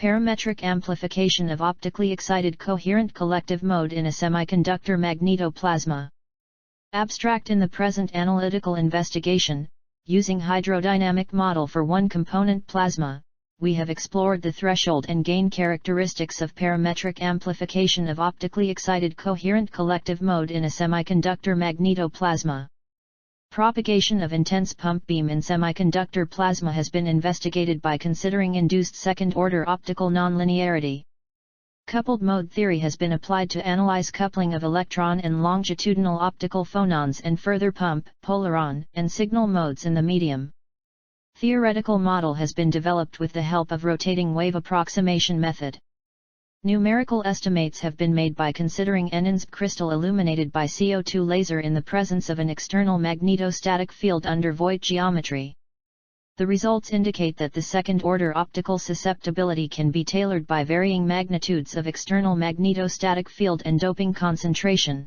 Parametric amplification of optically excited coherent collective mode in a semiconductor Magneto-Plasma. Abstract. In the present analytical investigation, using hydrodynamic model for one-component plasma, we have explored the threshold and gain characteristics of parametric amplification of optically excited coherent collective mode in a semiconductor Magneto-Plasma. Propagation of intense pump beam in semiconductor plasma has been investigated by considering induced second-order optical nonlinearity. Coupled mode theory has been applied to analyze coupling of electron and longitudinal optical phonons and further pump, Polaron, and signal modes in the medium. Theoretical model has been developed with the help of rotating wave approximation method. Numerical estimates have been made by considering n-InSb crystal illuminated by CO2 laser in the presence of an external magnetostatic field under Voigt geometry. The results indicate that the second-order optical susceptibility can be tailored by varying magnitudes of external magnetostatic field and doping concentration.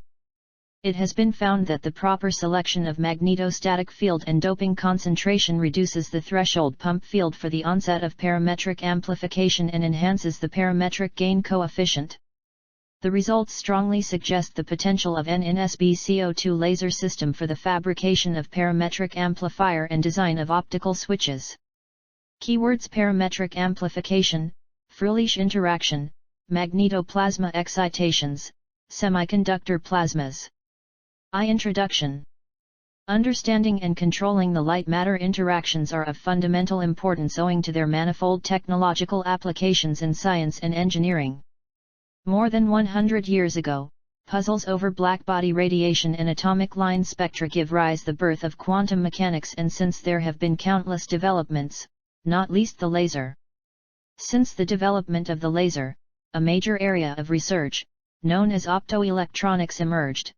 It has been found that the proper selection of magnetostatic field and doping concentration reduces the threshold pump field for the onset of parametric amplification and enhances the parametric gain coefficient. The results strongly suggest the potential of n-InSb CO2 laser system for the fabrication of parametric amplifier and design of optical switches. Keywords: parametric amplification, Fröhlich interaction, Magneto-Plasma excitations, semiconductor plasmas. Introduction. Understanding and controlling the light-matter interactions are of fundamental importance owing to their manifold technological applications in science and engineering. More than 100 years ago, puzzles over blackbody radiation and atomic line spectra give rise the birth of quantum mechanics, and since there have been countless developments, not least the laser. Since the development of the laser, a major area of research, known as optoelectronics, emerged.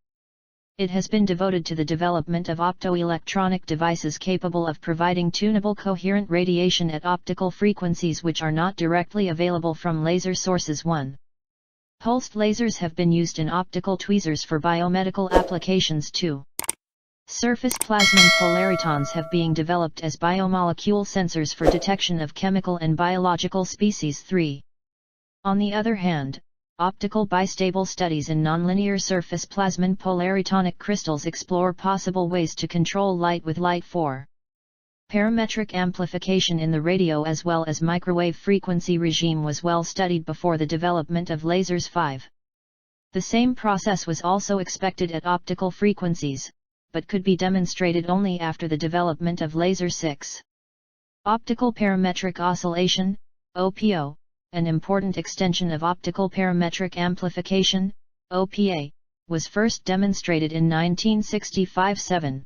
It has been devoted to the development of optoelectronic devices capable of providing tunable coherent radiation at optical frequencies which are not directly available from laser sources. 1. Pulsed lasers have been used in optical tweezers for biomedical applications. 2. Surface plasmon polaritons have been developed as biomolecule sensors for detection of chemical and biological species. 3. On the other hand, optical bistable studies in nonlinear surface plasmon polaritonic crystals explore possible ways to control light with light. 4. Parametric amplification in the radio as well as microwave frequency regime was well studied before the development of lasers. 5. The same process was also expected at optical frequencies, but could be demonstrated only after the development of laser. 6. Optical parametric oscillation, OPO, an important extension of optical parametric amplification, OPA, was first demonstrated in 1965. 7.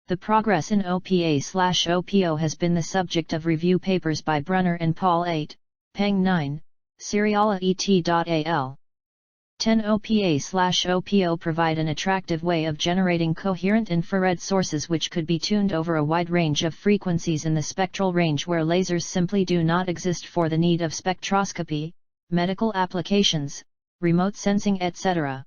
The progress in OPA/OPO has been the subject of review papers by Brunner and Paul. 8, Peng 9, Seriala et.al. 10. OPA/OPO provide an attractive way of generating coherent infrared sources which could be tuned over a wide range of frequencies in the spectral range where lasers simply do not exist for the need of spectroscopy, medical applications, remote sensing, etc.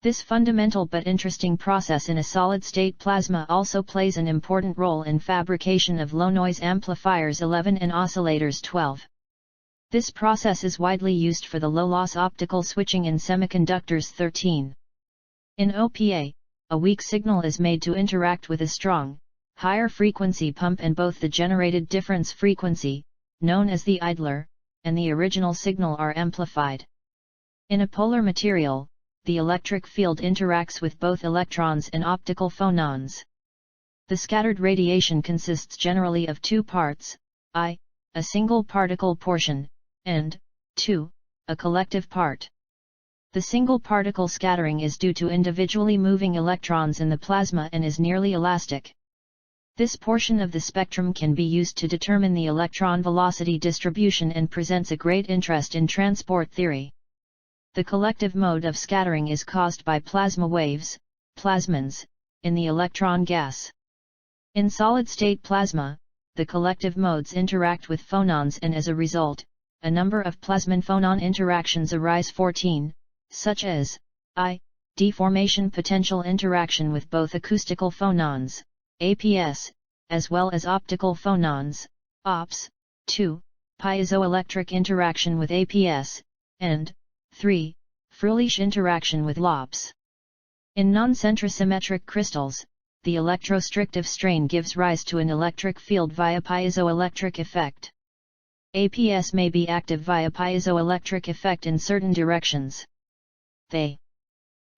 This fundamental but interesting process in a solid-state plasma also plays an important role in fabrication of low-noise amplifiers. 11. And oscillators. 12. This process is widely used for the low-loss optical switching in semiconductors. 13. In OPA, a weak signal is made to interact with a strong, higher frequency pump, and both the generated difference frequency, known as the idler, and the original signal are amplified. In a polar material, the electric field interacts with both electrons and optical phonons. The scattered radiation consists generally of two parts, I, a single particle portion, and 2, a collective part. The single particle scattering is due to individually moving electrons in the plasma and is nearly elastic. This portion of the spectrum can be used to determine the electron velocity distribution and presents a great interest in transport theory. The collective mode of scattering is caused by plasma waves, plasmons, in the electron gas. In solid-state plasma, the collective modes interact with phonons, and as a result, a number of plasmon-phonon interactions arise. 14, such as I, deformation potential interaction with both acoustical phonons, APS, as well as optical phonons, OPS. 2. piezoelectric interaction with APS, and 3. Fröhlich interaction with LOPs. In non-centrosymmetric crystals, the electrostrictive strain gives rise to an electric field via piezoelectric effect. APS may be active via piezoelectric effect in certain directions. The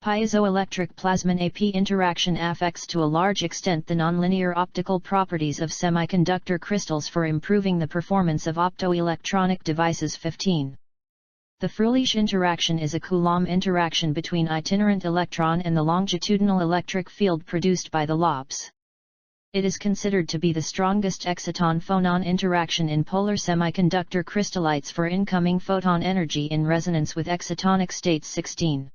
piezoelectric plasma-AP interaction affects to a large extent the nonlinear optical properties of semiconductor crystals for improving the performance of optoelectronic devices. 15. The Fröhlich interaction is a Coulomb interaction between itinerant electron and the longitudinal electric field produced by the LOPs. It is considered to be the strongest exciton-phonon interaction in polar semiconductor crystallites for incoming photon energy in resonance with excitonic states. 16.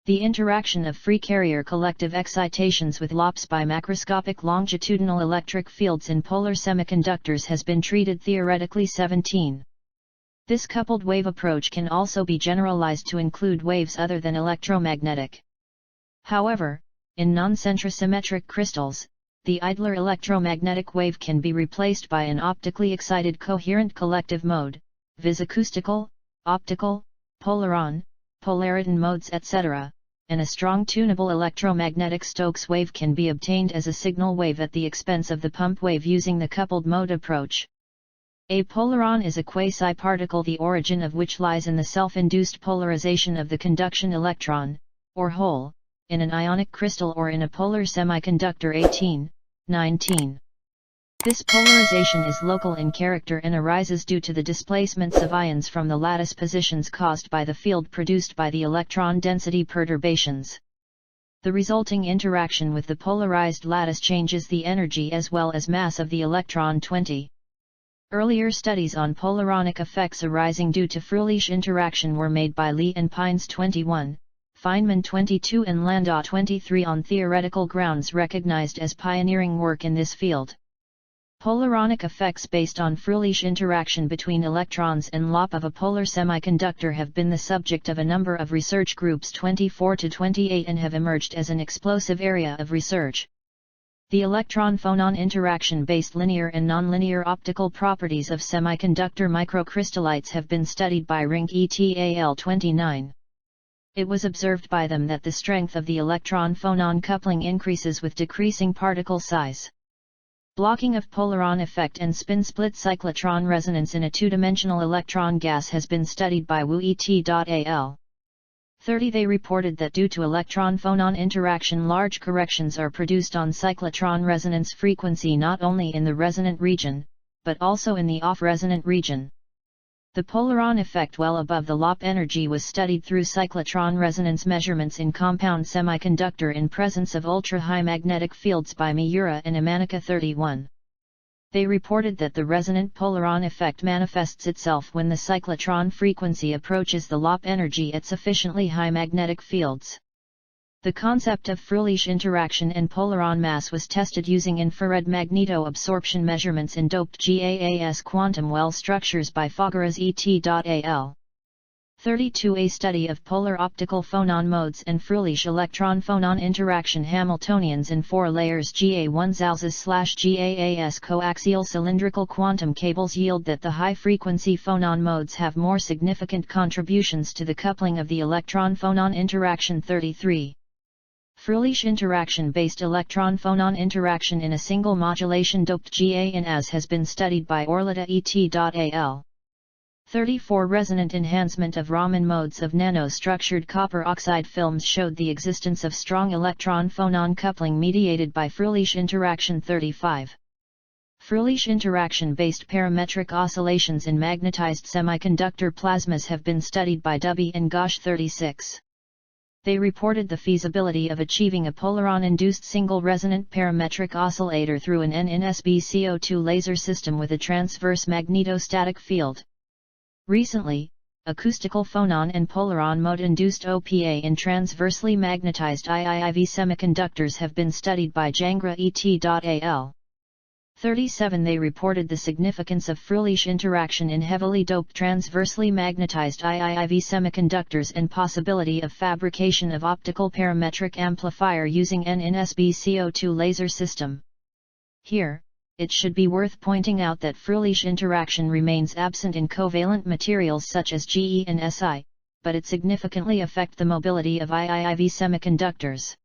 The interaction of free carrier collective excitations with LOPs by macroscopic longitudinal electric fields in polar semiconductors has been treated theoretically. 17. This coupled wave approach can also be generalized to include waves other than electromagnetic. However, in non-centrosymmetric crystals, the idler electromagnetic wave can be replaced by an optically excited coherent collective mode, viz. acoustical, optical, Polaron, polariton modes, etc., and a strong tunable electromagnetic Stokes wave can be obtained as a signal wave at the expense of the pump wave using the coupled mode approach. A polaron is a quasi-particle the origin of which lies in the self-induced polarization of the conduction electron, or hole, in an ionic crystal or in a polar semiconductor. 18, 19. This polarization is local in character and arises due to the displacements of ions from the lattice positions caused by the field produced by the electron density perturbations. The resulting interaction with the polarized lattice changes the energy as well as mass of the electron. 20. Earlier studies on polaronic effects arising due to Fröhlich interaction were made by Lee and Pines. 21, Feynman 22 and Landau 23 on theoretical grounds recognized as pioneering work in this field. Polaronic effects based on Fröhlich interaction between electrons and LOP of a polar semiconductor have been the subject of a number of research groups 24 to 28 and have emerged as an explosive area of research. The electron-phonon interaction-based linear and nonlinear optical properties of semiconductor microcrystallites have been studied by Ring et al. 29. It was observed by them that the strength of the electron-phonon coupling increases with decreasing particle size. Blocking of Polaron effect and spin-split cyclotron resonance in a two-dimensional electron gas has been studied by Wu et al. 30. They reported that due to electron-phonon interaction large corrections are produced on cyclotron resonance frequency not only in the resonant region, but also in the off-resonant region. The Polaron effect well above the LOP energy was studied through cyclotron resonance measurements in compound semiconductor in presence of ultra-high magnetic fields by Miura and Imanica. 31. They reported that the resonant Polaron effect manifests itself when the cyclotron frequency approaches the LOP energy at sufficiently high magnetic fields. The concept of Fröhlich interaction and Polaron mass was tested using infrared magneto absorption measurements in doped GAAS quantum well structures by Fogaras et al. 32. A study of polar optical phonon modes and Fröhlich electron-phonon interaction Hamiltonians in 4 layers GA1-GAAS coaxial cylindrical quantum cables yield that the high-frequency phonon modes have more significant contributions to the coupling of the electron-phonon interaction. 33. Fröhlich interaction-based electron-phonon interaction in a single modulation doped GAAS has been studied by Orlita et al. 34. Resonant enhancement of Raman modes of nanostructured copper oxide films showed the existence of strong electron-phonon coupling mediated by Fröhlich interaction. 35. Fröhlich interaction-based parametric oscillations in magnetized semiconductor plasmas have been studied by Dubey and Ghosh. 36. They reported the feasibility of achieving a Polaron-induced single resonant parametric oscillator through an n-InSb CO2 laser system with a transverse magnetostatic field. Recently, acoustical phonon and Polaron mode-induced OPA in transversely magnetized IIIV semiconductors have been studied by Jangra et al. 37. They reported the significance of Fröhlich interaction in heavily doped transversely magnetized IIIV semiconductors and possibility of fabrication of optical parametric amplifier using n-InSb CO2 laser system. Here, it should be worth pointing out that Fröhlich interaction remains absent in covalent materials such as Ge and Si, but it significantly affects the mobility of IIIV semiconductors.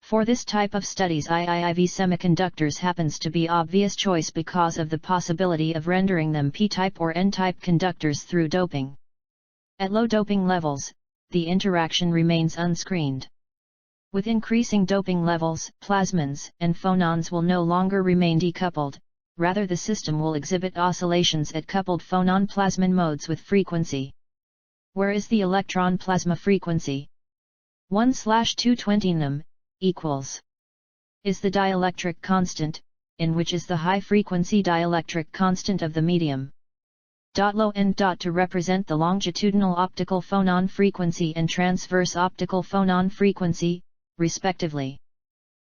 For this type of studies, IIIV semiconductors happens to be obvious choice because of the possibility of rendering them p-type or n-type conductors through doping. At low doping levels, the interaction remains unscreened. With increasing doping levels, plasmons and phonons will no longer remain decoupled, rather the system will exhibit oscillations at coupled phonon-plasmon modes with frequency. Where is the electron plasma frequency? 1/220 nm equals is the dielectric constant, in which is the high-frequency dielectric constant of the medium. Low n. To represent the longitudinal optical phonon frequency and transverse optical phonon frequency, respectively.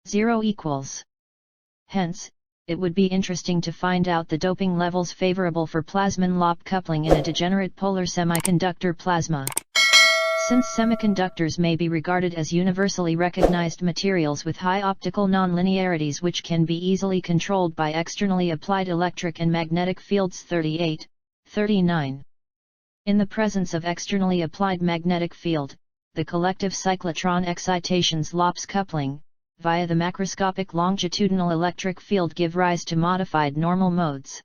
0 equals. Hence, it would be interesting to find out the doping levels favorable for plasmon-loop coupling in a degenerate polar semiconductor plasma. Since semiconductors may be regarded as universally recognized materials with high optical nonlinearities which can be easily controlled by externally applied electric and magnetic fields 38, 39. In the presence of externally applied magnetic field, the collective cyclotron excitations LOPS coupling, via the macroscopic longitudinal electric field give rise to modified normal modes.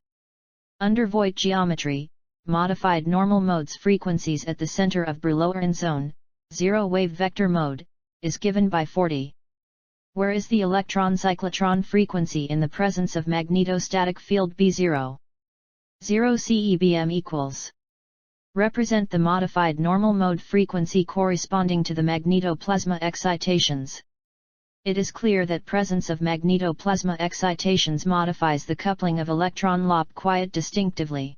Under Voigt geometry, modified normal modes frequencies at the center of Brillouin zone, zero-wave vector mode, is given by 40. Where is the electron cyclotron frequency in the presence of magnetostatic field B0? 0 CEBM equals. Represent the modified normal mode frequency corresponding to the Magneto-Plasma excitations. It is clear that presence of Magneto-Plasma excitations modifies the coupling of electron loop quite distinctively.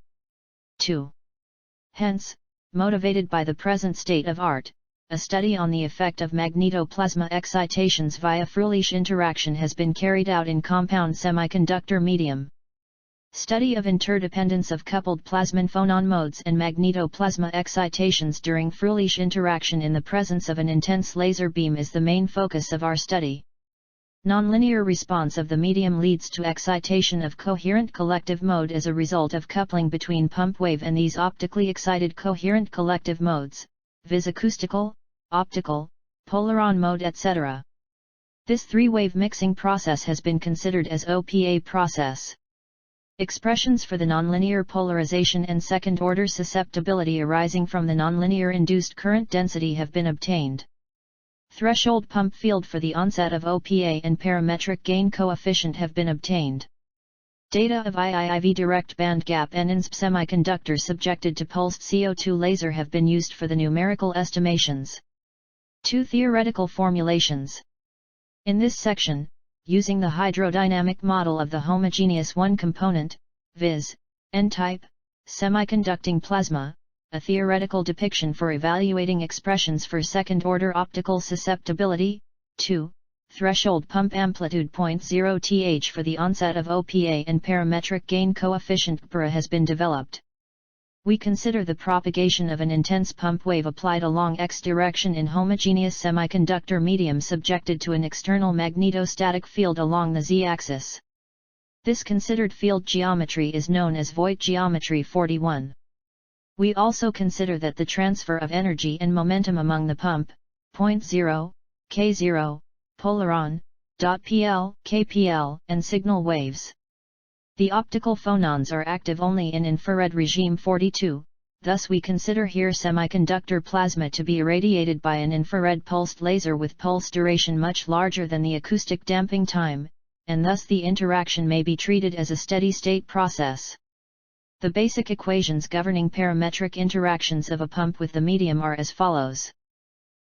2. Hence, motivated by the present state of art, a study on the effect of Magneto-Plasma excitations via Fröhlich interaction has been carried out in compound semiconductor medium. Study of interdependence of coupled plasmon phonon modes and Magneto-Plasma excitations during Fröhlich interaction in the presence of an intense laser beam is the main focus of our study. Nonlinear response of the medium leads to excitation of coherent collective mode as a result of coupling between pump wave and these optically excited coherent collective modes, viz. Acoustical, optical, Polaron mode etc. This three-wave mixing process has been considered as OPA process. Expressions for the nonlinear polarization and second-order susceptibility arising from the nonlinear induced current density have been obtained. Threshold pump field for the onset of OPA and parametric gain coefficient have been obtained. Data of IIIV direct band gap n-InSb semiconductor subjected to pulsed CO2 laser have been used for the numerical estimations. 2 theoretical formulations. In this section, using the hydrodynamic model of the homogeneous one-component, viz., n-type, semiconducting plasma, a theoretical depiction for evaluating expressions for second-order optical susceptibility, 2, threshold pump amplitude 0.0 th for the onset of OPA and parametric gain coefficient PRA has been developed. We consider the propagation of an intense pump wave applied along x direction in homogeneous semiconductor medium subjected to an external magnetostatic field along the z-axis. This considered field geometry is known as Voigt geometry 41. We also consider that the transfer of energy and momentum among the pump, 0, k0, Polaron, .pl, kpl, and signal waves. The optical phonons are active only in infrared regime 42, thus we consider here semiconductor plasma to be irradiated by an infrared pulsed laser with pulse duration much larger than the acoustic damping time, and thus the interaction may be treated as a steady-state process. The basic equations governing parametric interactions of a pump with the medium are as follows.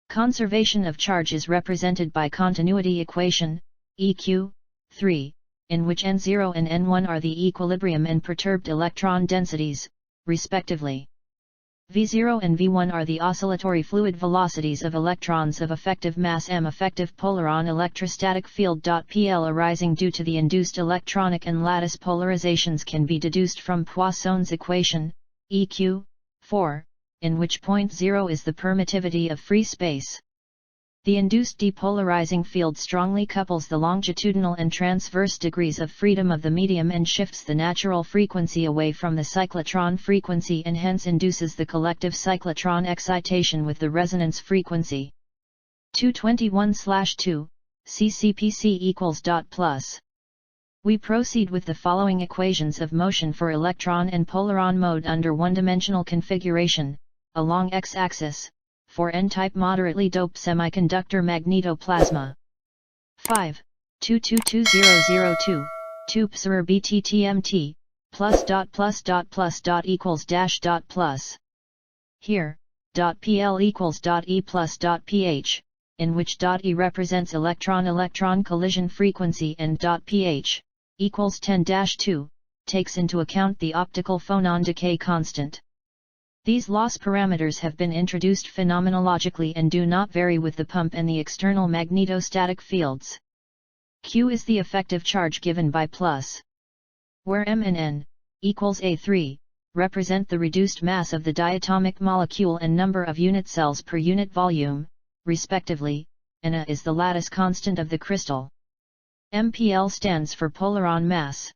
Conservation of charge is represented by continuity equation, EQ, 3, in which n0 and n1 are the equilibrium and perturbed electron densities, respectively. V0 and V1 are the oscillatory fluid velocities of electrons of effective mass m. Effective Polaron electrostatic field. Pl arising due to the induced electronic and lattice polarizations can be deduced from Poisson's equation, EQ, 4, in which 0 is the permittivity of free space. The induced depolarizing field strongly couples the longitudinal and transverse degrees of freedom of the medium and shifts the natural frequency away from the cyclotron frequency and hence induces the collective cyclotron excitation with the resonance frequency. 221/2, CCPC equals dot plus. We proceed with the following equations of motion for electron and polaron mode under one-dimensional configuration, along x-axis, for n-type moderately doped semiconductor magnetoplasma. 5. 222002, 2 psr bttmt, plus dot equals dash dot plus. Here, dot pl equals dot e plus dot ph, in which dot e represents electron-electron collision frequency and dot ph, equals 10-2, takes into account the optical phonon decay constant. These loss parameters have been introduced phenomenologically and do not vary with the pump and the external magnetostatic fields. Q is the effective charge given by plus, where M and N, equals A3, represent the reduced mass of the diatomic molecule and number of unit cells per unit volume, respectively, and A is the lattice constant of the crystal. MPL stands for Polaron mass.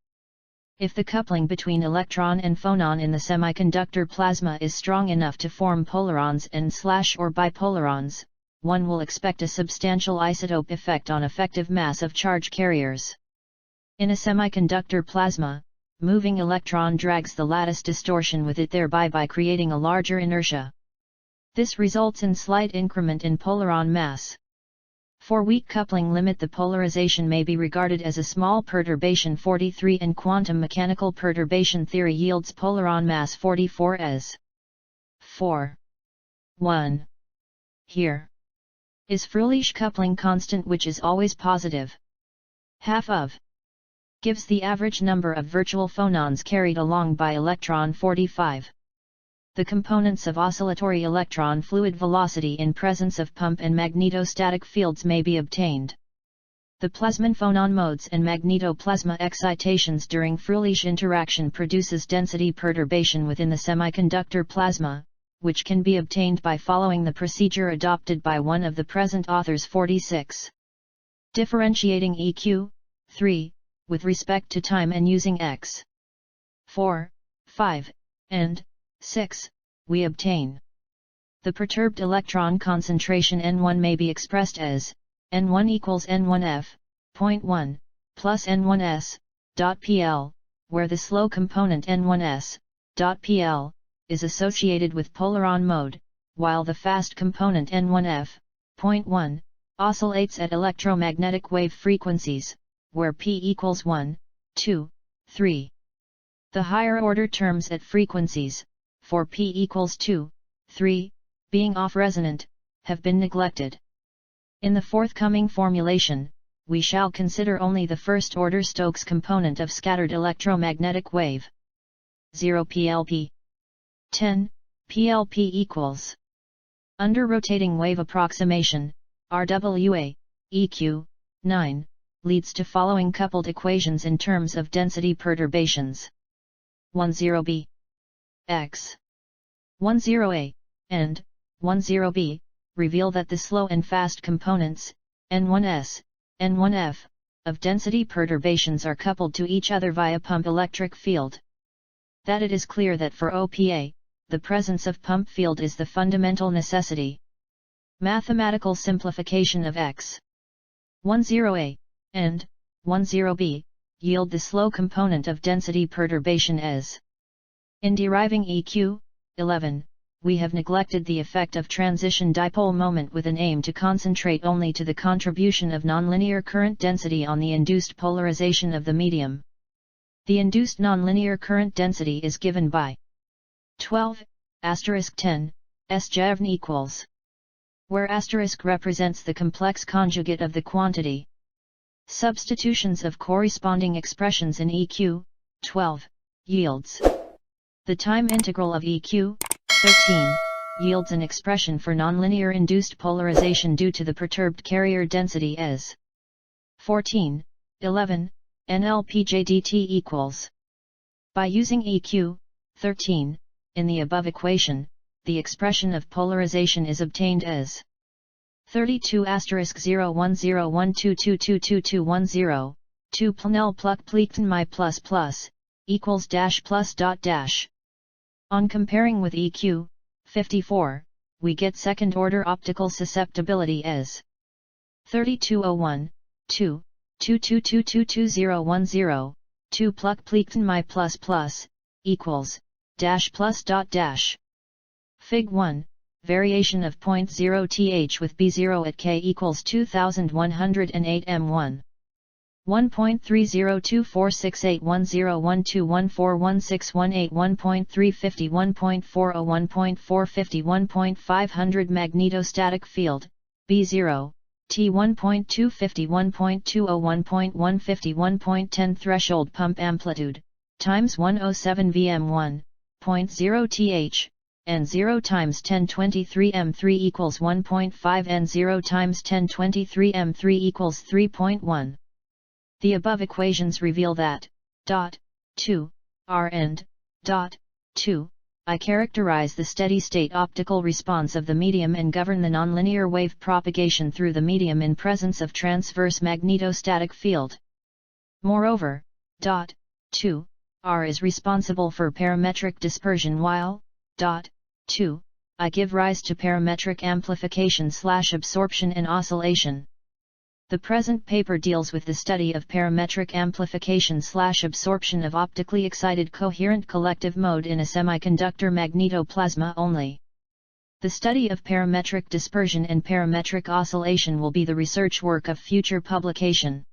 If the coupling between electron and phonon in the semiconductor plasma is strong enough to form polarons and/or bipolarons, one will expect a substantial isotope effect on effective mass of charge carriers. In a semiconductor plasma, moving electron drags the lattice distortion with it, thereby creating a larger inertia. This results in slight increment in polaron mass. For weak coupling limit, the polarization may be regarded as a small perturbation 43, and quantum mechanical perturbation theory yields polaron mass 44 as 4. 1. Here is Fröhlich coupling constant, which is always positive. Half of gives the average number of virtual phonons carried along by electron 45. The components of oscillatory electron fluid velocity in presence of pump and magnetostatic fields may be obtained. The plasmon phonon modes and magnetoplasma excitations during Fröhlich interaction produces density perturbation within the semiconductor plasma, which can be obtained by following the procedure adopted by one of the present authors 46. Differentiating EQ, 3, with respect to time and using x, 4, 5, and 6, we obtain the perturbed electron concentration N1 may be expressed as N1 equals N1F, 0.1, plus N1S, .pl, where the slow component N1S, .pl, is associated with polaron mode, while the fast component N1F, 0.1, oscillates at electromagnetic wave frequencies, where P equals 1, 2, 3. The higher order terms at frequencies, for P equals 2, 3, being off-resonant, have been neglected. In the forthcoming formulation, we shall consider only the first-order Stokes component of scattered electromagnetic wave. 0 PLP. 10, PLP equals. Under rotating wave approximation, RWA, EQ, 9, leads to following coupled equations in terms of density perturbations. 10B. X. 10A, and 10B, reveal that the slow and fast components, N1S, N1F, of density perturbations are coupled to each other via pump electric field. That it is clear that for OPA, the presence of pump field is the fundamental necessity. Mathematical simplification of X. 10A, and 10B, yield the slow component of density perturbation as. In deriving EQ, 11, we have neglected the effect of transition dipole moment with an aim to concentrate only to the contribution of nonlinear current density on the induced polarization of the medium. The induced nonlinear current density is given by 12, *10, S-Javn equals, where asterisk represents the complex conjugate of the quantity. Substitutions of corresponding expressions in EQ, 12, yields. The time integral of EQ, 13, yields an expression for nonlinear induced polarization due to the perturbed carrier density as 14, 11, NLPJDT equals. By using EQ, 13, in the above equation, the expression of polarization is obtained as 32*01012222210, 2 Planel pluck pleekten my plus plus, equals dash plus dot dash. On comparing with EQ, 54, we get second order optical susceptibility as 3201, 2, 222222010, 2 pluck pleekten my plus plus, equals, dash plus dot dash. Fig 1, variation of 0.0 th with B0 at K equals 2108 M1. 1.3024681012141618 1.350 1.40 1.450 1.500 magnetostatic field, B0, T 1.250 1.20 1.150 1.10 threshold pump amplitude, times 107 Vm1, 0.0 th, n0 times 1023 m3 equals 1.5 n0 times 1023 m3 equals 3.1. The above equations reveal that, dot, 2, R and, dot, 2, I characterize the steady-state optical response of the medium and govern the nonlinear wave propagation through the medium in presence of transverse magnetostatic field. Moreover, dot, 2, R is responsible for parametric dispersion while, dot, 2, I give rise to parametric amplification/absorption and oscillation. The present paper deals with the study of parametric amplification/absorption of optically excited coherent collective mode in a semiconductor magnetoplasma only. The study of parametric dispersion and parametric oscillation will be the research work of future publication.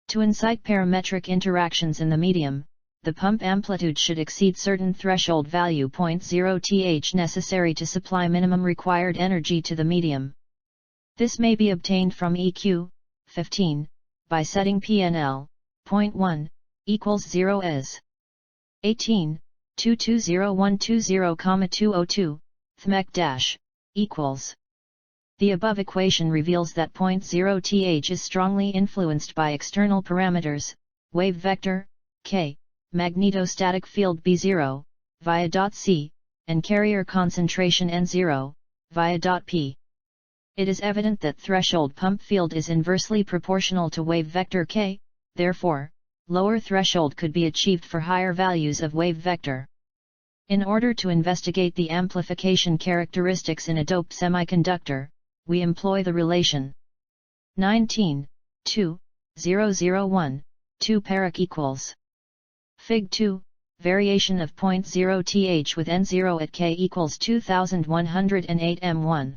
To incite parametric interactions in the medium, the pump amplitude should exceed certain threshold value 0.0 th necessary to supply minimum required energy to the medium. This may be obtained from EQ, 15, by setting PNL, 0.1, equals 0 as 18, 220120,202, thmec dash, equals. The above equation reveals that 0.0 th is strongly influenced by external parameters, wave vector, k, magnetostatic field B0, via dot c, and carrier concentration n0, via dot p. It is evident that threshold pump field is inversely proportional to wave vector k, therefore, lower threshold could be achieved for higher values of wave vector. In order to investigate the amplification characteristics in a doped semiconductor, we employ the relation 19, 2, 001, 2 Parac equals. Fig 2, variation of 0.0 th with n0 at k equals 2108 m1.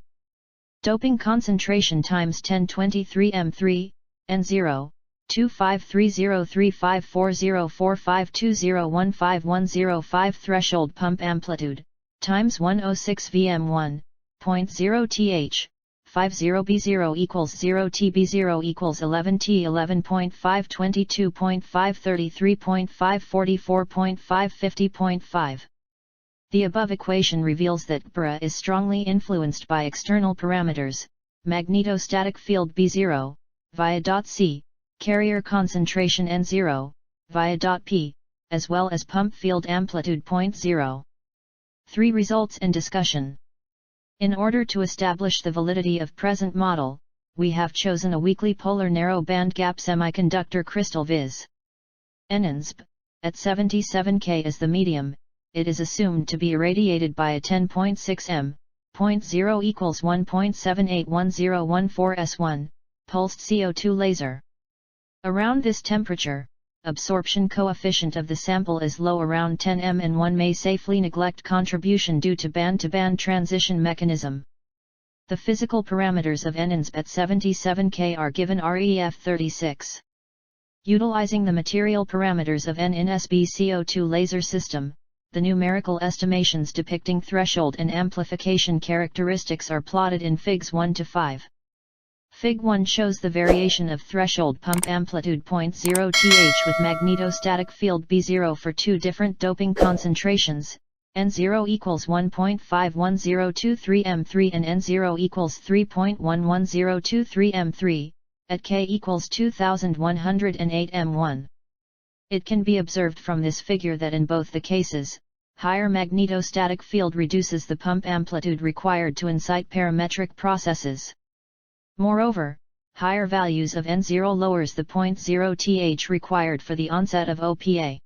Doping concentration times 1023 m3, n0, 253035404520151005 threshold pump amplitude, times 106 Vm1, 0.0 th, 50 B0 equals 0 T B0 equals 11 T 11.5 22.5 33.5 44.5 50.5. The above equation reveals that BRA is strongly influenced by external parameters, magnetostatic field B0, via dot C, carrier concentration N0, via dot P, as well as pump field amplitude 0.0. 3 Results and discussion. In order to establish the validity of present model, we have chosen a weakly polar narrow bandgap semiconductor crystal viz. n-InSb, at 77 K as the medium. It is assumed to be irradiated by a 10.6 m, 0.0 equals 1.781014 S1, pulsed CO2 laser. Around this temperature, absorption coefficient of the sample is low around 10 m and one may safely neglect contribution due to band-to-band transition mechanism. The physical parameters of n-InSb at 77 K are given REF 36. Utilizing the material parameters of n-InSb CO2 laser system, the numerical estimations depicting threshold and amplification characteristics are plotted in Figs 1 to 5. Fig 1 shows the variation of threshold pump amplitude 0.0 th with magnetostatic field B0 for two different doping concentrations, n0 equals 1.51023 m3 and n0 equals 3.11023 m3, at k equals 2108 m1. It can be observed from this figure that in both the cases, higher magnetostatic field reduces the pump amplitude required to incite parametric processes. Moreover, higher values of n0 lowers the 0.0 th required for the onset of OPA.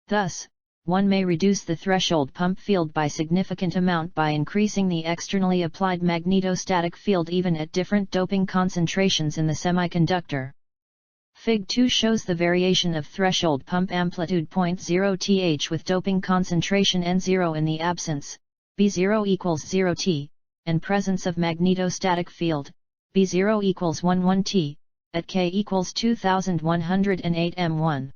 Thus, one may reduce the threshold pump field by significant amount by increasing the externally applied magnetostatic field even at different doping concentrations in the semiconductor. Fig 2 shows the variation of threshold pump amplitude 0.0 th with doping concentration n0 in the absence, B0 equals 0 T, and presence of magnetostatic field, B0 equals 11 T, at K equals 2108 M1.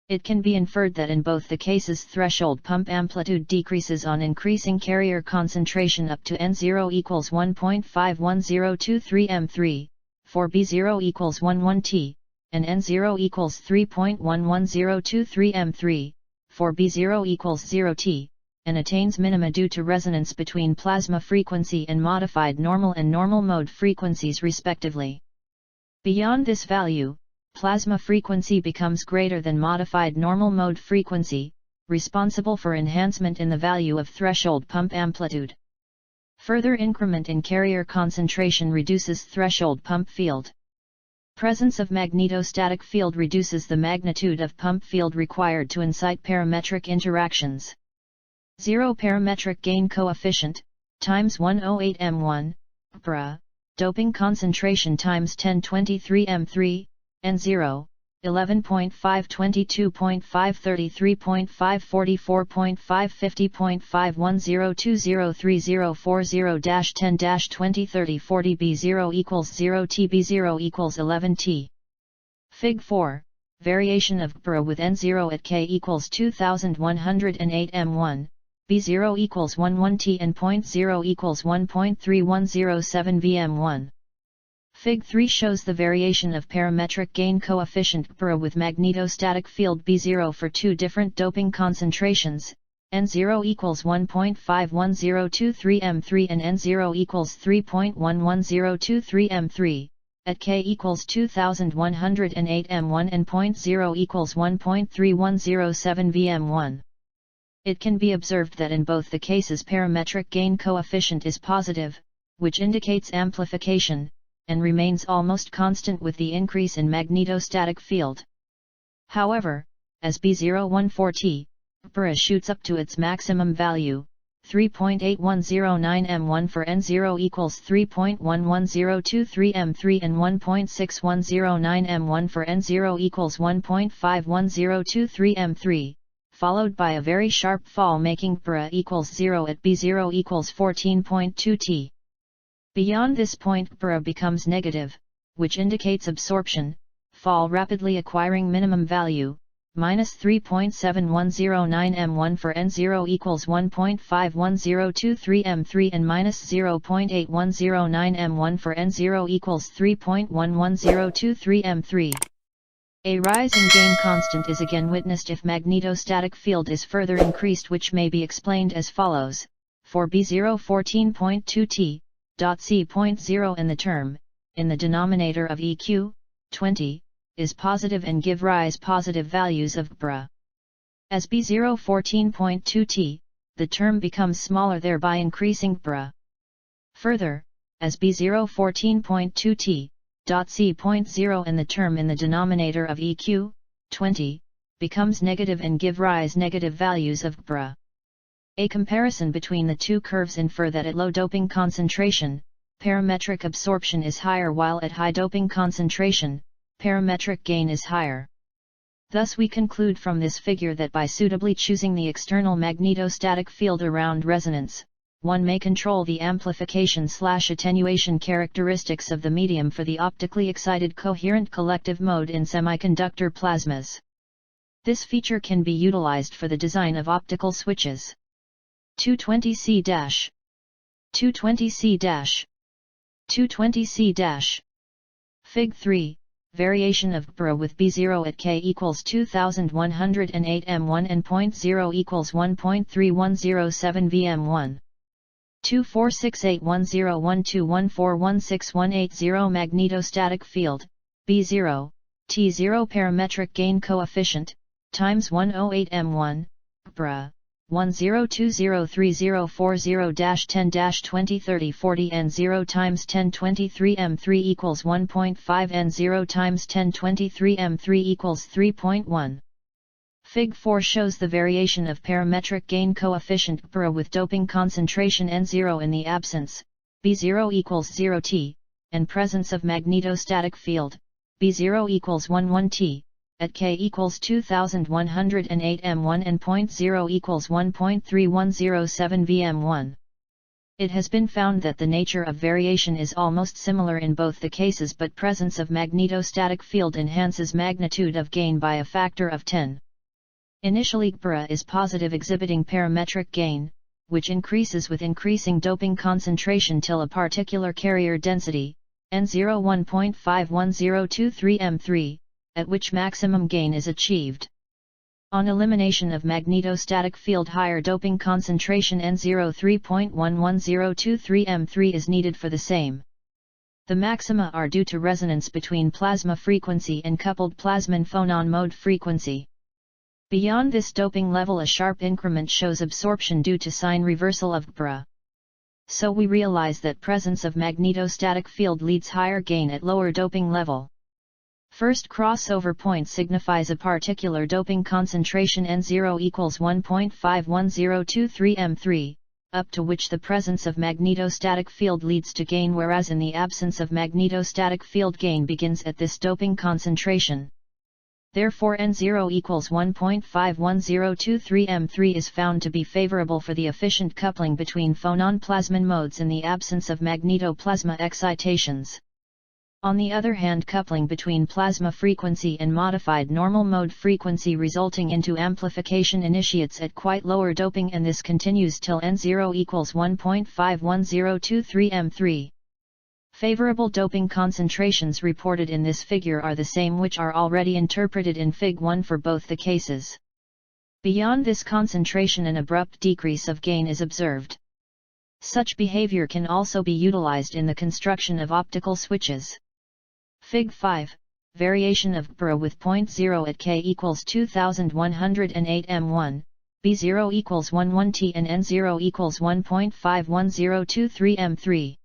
It can be inferred that in both the cases threshold pump amplitude decreases on increasing carrier concentration up to N0 equals 1.51023 M3, for B0 equals 11 T, and N0 equals 3.11023 M3, for B0 equals 0 T, and attains minima due to resonance between plasma frequency and modified normal and normal mode frequencies respectively. Beyond this value, plasma frequency becomes greater than modified normal mode frequency, responsible for enhancement in the value of threshold pump amplitude. Further increment in carrier concentration reduces threshold pump field. Presence of magnetostatic field reduces the magnitude of pump field required to incite parametric interactions. 0 parametric gain coefficient, times 108 M1, Bra, doping concentration times 1023 M3, N0, 11.522.533.540.550.510203040-10-2030 B0 equals 0 T B0 equals 11 T. Fig 4, variation of Bra with N0 at K equals 2108 M1, B0 equals 11 T and 0 equals 1.3107 VM1. Fig 3 shows the variation of parametric gain coefficient Bra with magnetostatic field B0 for two different doping concentrations, N0 equals 1.51023 M3 and N0 equals 3.11023 M3, at K equals 2108 M1 and 0 equals 1.3107 VM1. It can be observed that in both the cases parametric gain coefficient is positive, which indicates amplification, and remains almost constant with the increase in magnetostatic field. However, as B014T, Bra shoots up to its maximum value, 3.8109 M1 for N0 equals 3.11023 M3 and 1.6109 M1 for N0 equals 1.51023 M3, followed by a very sharp fall making Bra equals 0 at B0 equals 14.2 T. Beyond this point Bra becomes negative, which indicates absorption, fall rapidly acquiring minimum value, minus 3.7109 M1 for N0 equals 1.51023 M3 and minus 0.8109 M1 for N0 equals 3.11023 M3. A rise in gain constant is again witnessed if magnetostatic field is further increased, which may be explained as follows: for B0 14.2 T, C.0 in the term, in the denominator of EQ, 20, is positive and give rise positive values of Bra. As B0 14.2 T, the term becomes smaller, thereby increasing Bra. Further, as B0 14.2 T, C.0 in the term in the denominator of EQ, 20, becomes negative and give rise negative values of Bra. A comparison between the two curves infer that at low doping concentration, parametric absorption is higher, while at high doping concentration, parametric gain is higher. Thus we conclude from this figure that by suitably choosing the external magnetostatic field around resonance, one may control the amplification/attenuation characteristics of the medium for the optically excited coherent collective mode in semiconductor plasmas. This feature can be utilized for the design of optical switches. 220C-220C- 220C-. Fig 3, variation of Bra with B0 at K equals 2108 M1 and 0 equals 1.3107 VM1. 246810121416180 magnetostatic field, B0, T0 parametric gain coefficient, times 108 M1, Bra, 10-2030-40-10-2030-40 N0 times 1023 M3 equals 1.5 N0 times 1023 M3 equals 3.1. Fig 4 shows the variation of parametric gain coefficient GPRA with doping concentration N0 in the absence, B0 equals 0T, and presence of magnetostatic field, B0 equals 11T, at K equals 2108 M1 and 0 equals 1.3107 Vm1. It has been found that the nature of variation is almost similar in both the cases, but presence of magnetostatic field enhances magnitude of gain by a factor of 10. Initially GPRA is positive, exhibiting parametric gain, which increases with increasing doping concentration till a particular carrier density, N0 1.51023 M3, at which maximum gain is achieved. On elimination of magnetostatic field, higher doping concentration N0 3.11023 M3 is needed for the same. The maxima are due to resonance between plasma frequency and coupled plasma phonon mode frequency. Beyond this doping level, a sharp increment shows absorption due to sign reversal of GPRA. So we realize that presence of magnetostatic field leads higher gain at lower doping level. First crossover point signifies a particular doping concentration N0 equals 1.51023 M3, up to which the presence of magnetostatic field leads to gain, whereas in the absence of magnetostatic field, gain begins at this doping concentration. Therefore N0 equals 1.51023 M3 is found to be favorable for the efficient coupling between phonon-plasma modes in the absence of magneto-plasma excitations. On the other hand, coupling between plasma frequency and modified normal mode frequency resulting into amplification initiates at quite lower doping, and this continues till N0 equals 1.51023 M3. Favorable doping concentrations reported in this figure are the same which are already interpreted in Fig 1 for both the cases. Beyond this concentration, an abrupt decrease of gain is observed. Such behavior can also be utilized in the construction of optical switches. Fig 5, variation of GPRA with point 0 at K equals 2108 M1, B0 equals 11T and N0 equals 1.51023 M3.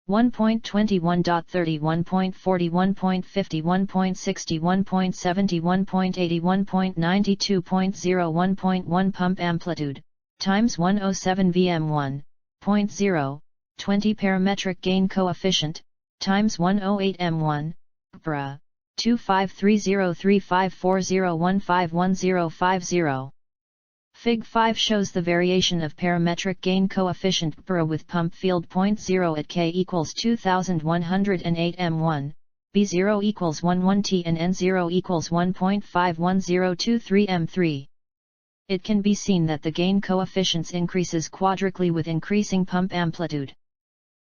1.21.30, 1.40, 1.50, 1.60, 1.70, 1.80, 1.92.0, 1.1 pump amplitude, times 107 Vm1, 0.0, 20 parametric gain coefficient, times 108 M1, GPRA, 25303540151050. Fig 5 shows the variation of parametric gain coefficient GPRA with pump field point 0 at K equals 2108 M1, B0 equals 11T and N0 equals 1.51023 M3. It can be seen that the gain coefficients increases quadrically with increasing pump amplitude.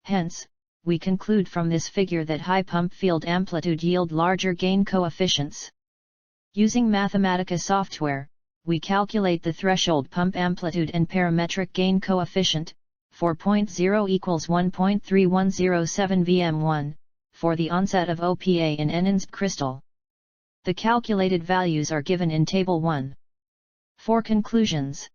Hence, we conclude from this figure that high pump field amplitude yield larger gain coefficients. Using Mathematica software, we calculate the threshold pump amplitude and parametric gain coefficient, for point 0 equals 1.3107 Vm1, for the onset of OPA in n-InSb crystal. The calculated values are given in Table 1. For conclusions.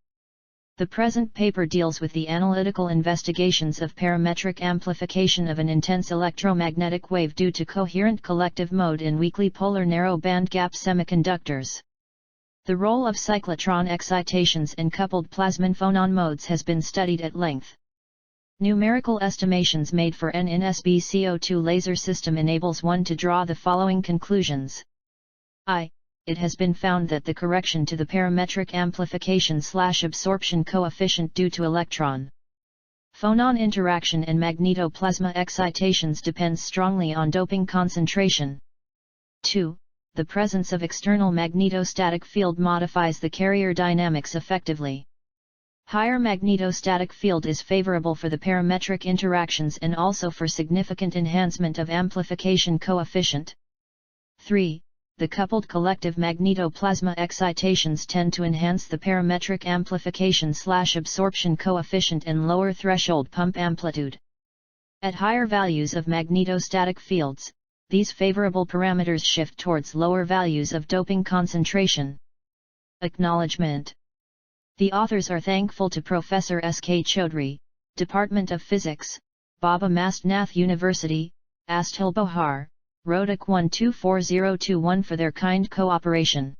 The present paper deals with the analytical investigations of parametric amplification of an intense electromagnetic wave due to coherent collective mode in weakly polar narrow bandgap semiconductors. The role of cyclotron excitations and coupled plasma phonon modes has been studied at length. Numerical estimations made for n-InSb CO2 laser system enables one to draw the following conclusions. It has been found that the correction to the parametric amplification/absorption coefficient due to electron phonon interaction and magnetoplasma excitations depends strongly on doping concentration. 2. The presence of external magnetostatic field modifies the carrier dynamics effectively. Higher magnetostatic field is favorable for the parametric interactions and also for significant enhancement of amplification coefficient. 3. The coupled collective magnetoplasma excitations tend to enhance the parametric amplification/absorption coefficient and lower threshold pump amplitude. At higher values of magnetostatic fields, these favorable parameters shift towards lower values of doping concentration. Acknowledgement. The authors are thankful to Professor S.K. Chaudhry, Department of Physics, Baba Mastnath University, Astil Bohar, Rodak 124021 for their kind cooperation.